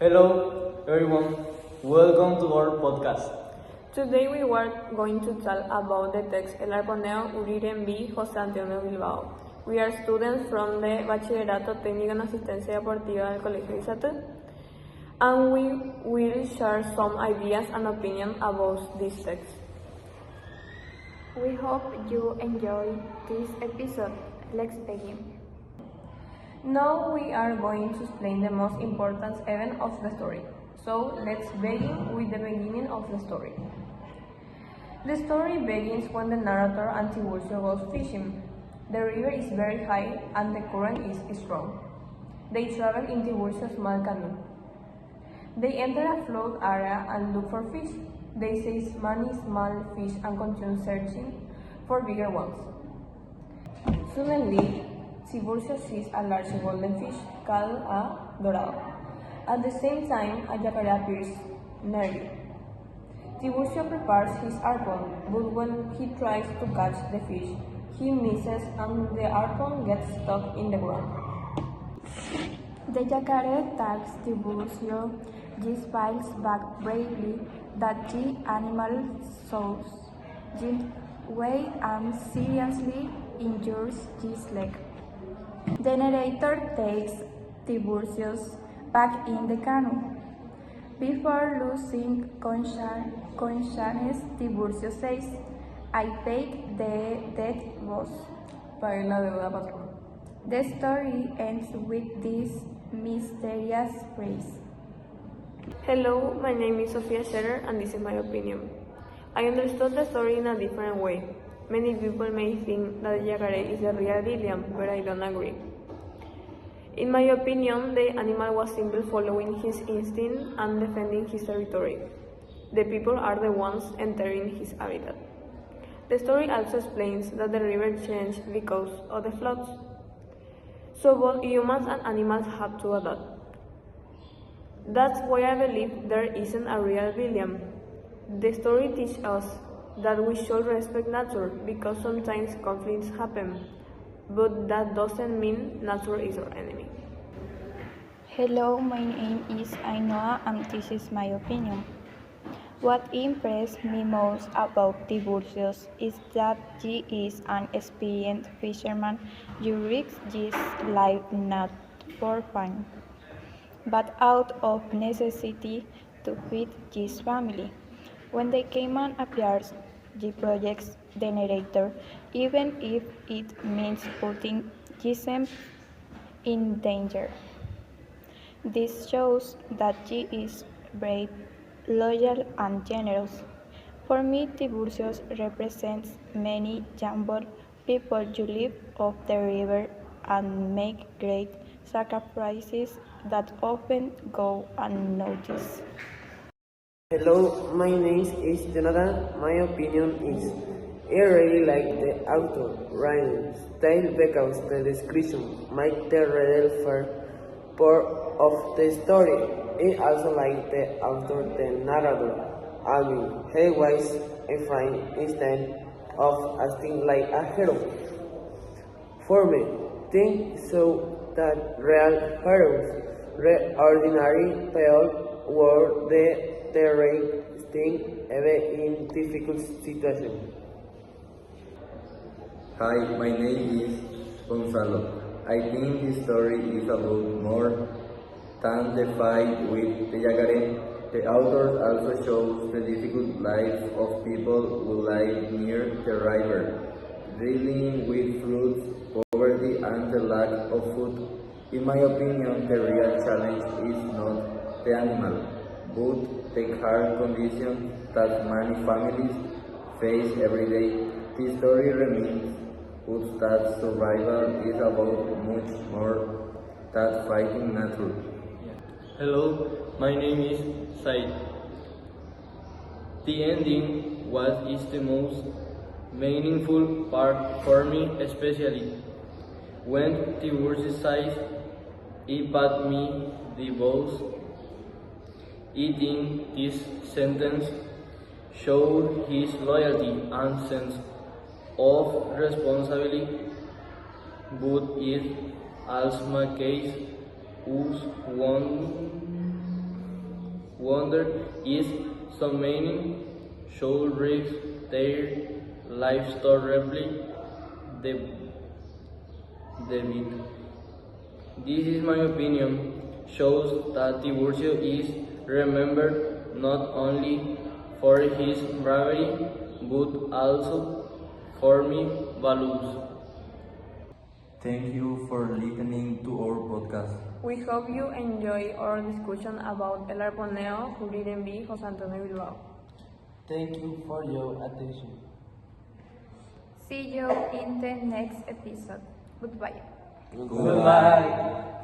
Hello everyone, welcome to our podcast. Today we were going to talk about the text El Arponeo Uriren B. José Antonio Bilbao. We are students from the Bachillerato Técnico en Asistencia Deportiva del Colegio Isato, and we will share some ideas and opinions about this text. We hope you enjoy this episode. Let's begin. Now we are going to explain the most important event of the story. So let's begin with the beginning of the story. The story begins when the narrator and Tiburcio goes fishing. The river is very high and the current is strong. They travel in Tiburcio's small canoe. They enter a flood area and look for fish. They see many small fish and continue searching for bigger ones. Suddenly, Tiburcio sees a large golden fish called a dorado. At the same time, a jacare appears nearly. Tiburcio prepares his harpoon, but when he tries to catch the fish, he misses and the harpoon gets stuck in the ground. The jacare tags Tiburcio. This fights back bravely that the animal shows guilt way and seriously injures his leg. The narrator takes Tiburcio back in the canoe. Before losing consciousness, Tiburcio says, "I paid the debt, boss." Pagué la deuda, patrón. The story ends with this mysterious phrase. Hello, my name is Sofia Scherer and this is my opinion. I understood the story in a different way. Many people may think that the jacare is the real villain, but I don't agree. In my opinion, the animal was simply following his instinct and defending his territory. The people are the ones entering his habitat. The story also explains that the river changed because of the floods. So both humans and animals have to adapt. That's why I believe there isn't a real villain. The story teaches us that we should respect nature because sometimes conflicts happen, but that doesn't mean nature is our enemy. Hello, my name is Ainhoa and this is my opinion. What impressed me most about Tiburcio is that he is an experienced fisherman who risks his life not for fun, but out of necessity to feed his family. When the caiman appears, he projects the narrator, even if it means putting himself in danger. This shows that he is brave, loyal, and generous. For me, Tiburcio represents many humble people who live off the river and make great sacrifices that often go unnoticed. Hello, my name is Jonathan. My opinion is I really like the author writing style because the description makes the reader feel part of the story. I also like the author, the narrator, Alvin. He was a friend instead of acting like a hero. For me, think so that real heroes, ordinary people, were the right thing even in difficult situations. Hi, my name is Gonzalo. I think this story is about more than the fight with the jacare. The author also shows the difficult lives of people who live near the river, dealing with floods, poverty, and the lack of food. In my opinion, the real challenge is not the animal, but the hard conditions that many families face every day. This story reminds us that survival is about much more than fighting nature. Hello, my name is Said. The ending is the most meaningful part for me, especially when Tiburcio says, "It bought me the boss." I think this sentence showed his loyalty and sense of responsibility, but it also makes us wonder wonder is so many should risk their life story the beat. This is my opinion, shows that Tiburcio is remembered not only for his bravery but also for his values. Thank you for listening to our podcast. We hope you enjoy our discussion about El Arponeo, who didn't be José Antonio Bilbao. Thank you for your attention. See you in the next episode. Goodbye. Goodbye.